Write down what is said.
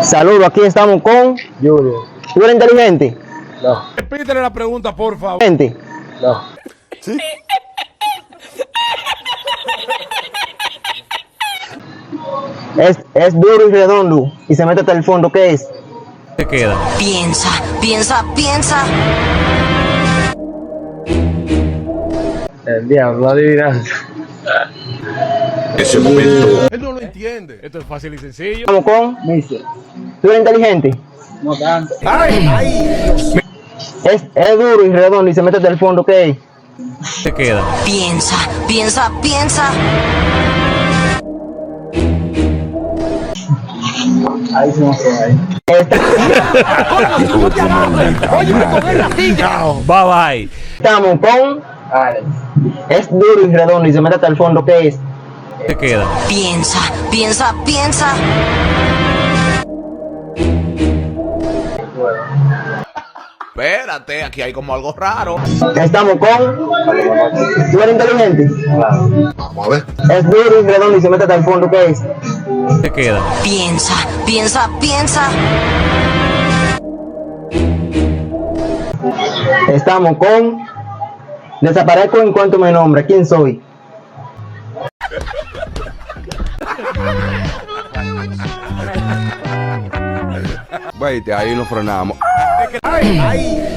Saludos, aquí estamos con Julio. ¿Tú eres inteligente? No. Repítele la pregunta, por favor. Gente. No. ¿Sí? Es duro y redondo y se mete hasta el fondo. ¿Qué es? Te queda. Piensa, piensa, piensa. El diablo, adivinanza. Ese momento. Él no lo entiende. Esto es fácil y sencillo. Estamos con Mister. ¿Tú eres inteligente? No tanto. Es duro y redondo y se mete hasta el fondo. ¿Qué es? Te queda. Piensa, piensa, piensa. Ahí se me fue ahí. Bye bye. Estamos con Alex. es duro y redondo y se mete hasta el fondo. ¿Qué es? Te queda. Piensa, piensa, piensa. Espérate, aquí hay como algo raro. Estamos con ¿Tú eres inteligente? Vamos a ver. Es duro y redondo y se mete hasta el fondo. ¿Qué es? Te queda. Piensa, piensa, piensa. Estamos con desaparezco en cuanto me nombre. ¿Quién soy? Vete, ahí nos frenamos. Ay, ay.